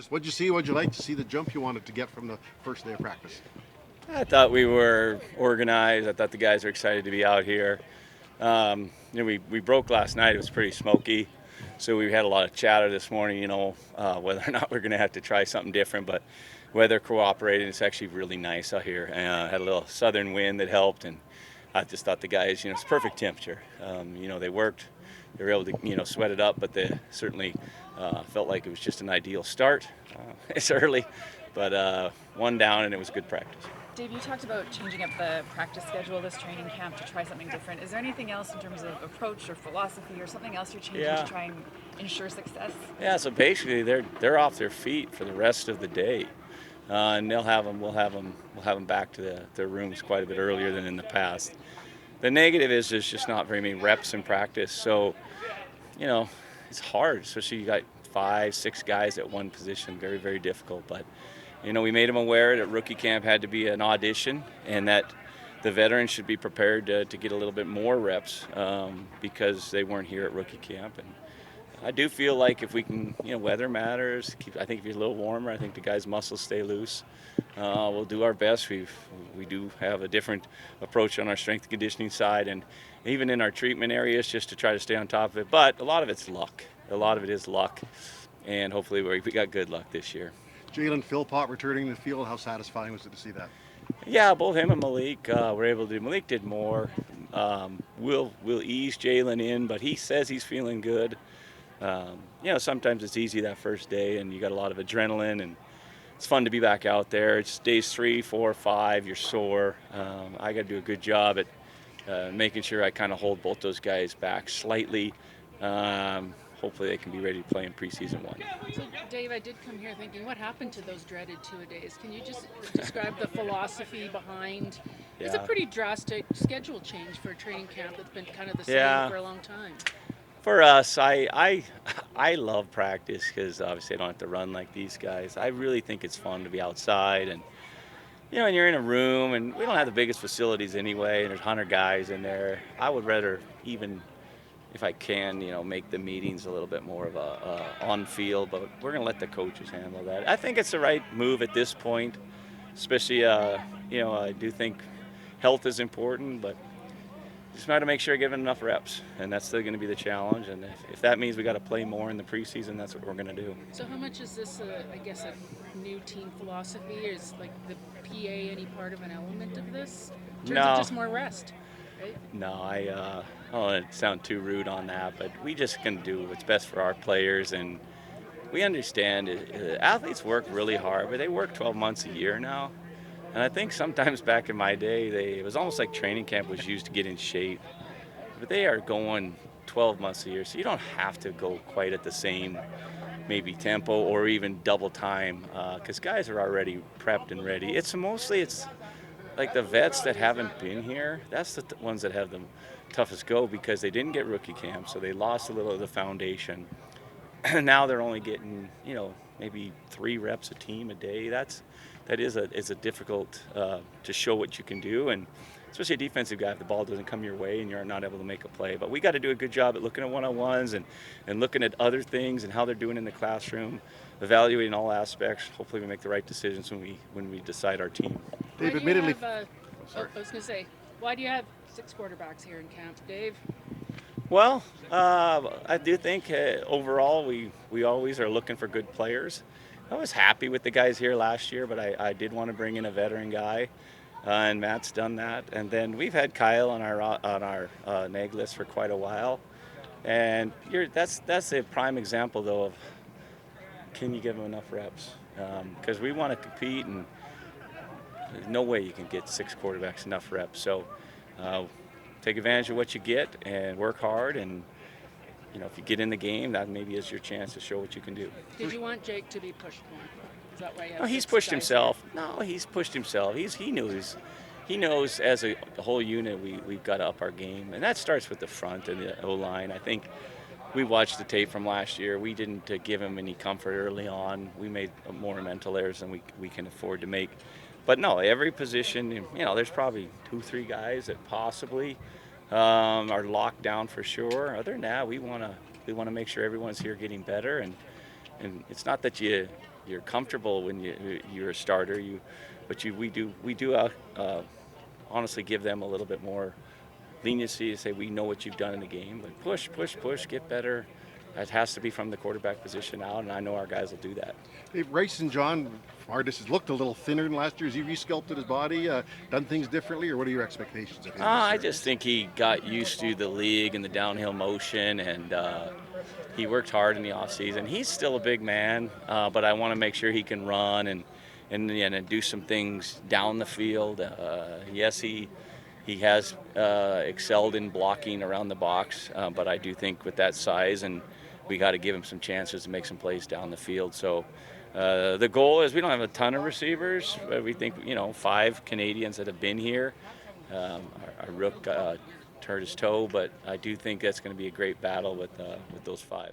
What'd you see? What'd you like to see the jump you wanted to get from the first day of practice? I thought we were organized. I thought the guys were excited to be out here. We broke last night. It was pretty smoky. So we had a lot of chatter this morning, whether or not we're going to have to try something different. But weather cooperated. It's actually really nice out here. Had a little southern wind that helped. And I just thought the guys, it's perfect temperature. They worked. They were able to, sweat it up. But they certainly felt like it was just an ideal start. It's early. But one down, and it was good practice. Dave, you talked about changing up the practice schedule this training camp to try something different. Is there anything else in terms of approach or philosophy or something else you're changing to try and ensure success? Yeah, so basically they're off their feet for the rest of the day, and we'll have them back to their rooms quite a bit earlier than in the past. The negative is there's just not very many reps in practice, so it's hard, especially you got 5-6 guys at one position. Very, very difficult, but. We made them aware that rookie camp had to be an audition and that the veterans should be prepared to get a little bit more reps because they weren't here at rookie camp. And I do feel like if we can, weather matters. I think if it's a little warmer, I think the guys' muscles stay loose. We'll do our best. We do have a different approach on our strength and conditioning side and even in our treatment areas just to try to stay on top of it. But a lot of it's luck. A lot of it is luck. And hopefully we got good luck this year. Jalen Philpott returning to the field, how satisfying was it to see that? Yeah, both him and Malik were able to do. Malik did more. We'll ease Jalen in, but he says he's feeling good. Sometimes it's easy that first day, and you got a lot of adrenaline, and it's fun to be back out there. It's days 3, 4, 5. You're sore. I got to do a good job at making sure I kind of hold both those guys back slightly. Hopefully they can be ready to play in preseason 1. So, Dave, I did come here thinking, what happened to those dreaded 2-a-days? Can you just describe the philosophy behind? It's a pretty drastic schedule change for a training camp that's been kind of the same for a long time. For us, I love practice because obviously I don't have to run like these guys. I really think it's fun to be outside and and you're in a room and we don't have the biggest facilities anyway and there's 100 guys in there. I would rather even if I can, make the meetings a little bit more of a on-field, but we're going to let the coaches handle that. I think it's the right move at this point, especially, I do think health is important, but just got to make sure I give it enough reps, and that's still going to be the challenge. And if that means we got to play more in the preseason, that's what we're going to do. So how much is this, a new team philosophy? Is like the PA any part of an element of this? In terms of just more rest? Right? No, I don't want to sound too rude on that, but we just can do what's best for our players, and we understand athletes work really hard, but they work 12 months a year now. And I think sometimes back in my day, it was almost like training camp was used to get in shape, but they are going 12 months a year, so you don't have to go quite at the same maybe tempo or even double time because guys are already prepped and ready. It's like the vets that haven't been here, that's the ones that have the toughest go because they didn't get rookie camp, so they lost a little of the foundation. And now they're only getting, maybe 3 reps a team a day. That is a difficult to show what you can do, and especially a defensive guy if the ball doesn't come your way and you're not able to make a play. But we got to do a good job at looking at one-on-ones and looking at other things and how they're doing in the classroom, evaluating all aspects. Hopefully we make the right decisions when we decide our team. Dave, admittedly, I was going to say, why do you have 6 quarterbacks here in camp, Dave? Well, I do think overall we always are looking for good players. I was happy with the guys here last year, but I did want to bring in a veteran guy, and Matt's done that. And then we've had Kyle on our nag list for quite a while, and that's a prime example though of can you give him enough reps? Because we want to compete, and there's no way you can get 6 quarterbacks enough reps. So take advantage of what you get and work hard, and if you get in the game, that maybe is your chance to show what you can do. Did you want Jake to be pushed more? Is that why you have No, he's 6 pushed guys himself. No, he's pushed himself. He knows as a whole unit we've got to up our game, and that starts with the front and the O-line. I think we watched the tape from last year. We didn't give him any comfort early on. We made more mental errors than we can afford to make. But no, every position, there's probably 2-3 guys that possibly are locked down for sure. Other than that, we want to make sure everyone's here getting better, and it's not that you you're comfortable when you're a starter. We do honestly give them a little bit more leniency to say we know what you've done in the game, but push, get better. That has to be from the quarterback position out, and I know our guys will do that. Hey, Bryson John, artist, has looked a little thinner than last year. Has he resculpted his body, done things differently, or what are your expectations of him? I just think he got used to the league and the downhill motion, and he worked hard in the offseason. He's still a big man, but I want to make sure he can run and do some things down the field. Yes, he has excelled in blocking around the box, but I do think with that size, and we got to give him some chances to make some plays down the field. So the goal is we don't have a ton of receivers, but we think 5 Canadians that have been here. Our rook hurt his toe, but I do think that's going to be a great battle with those 5.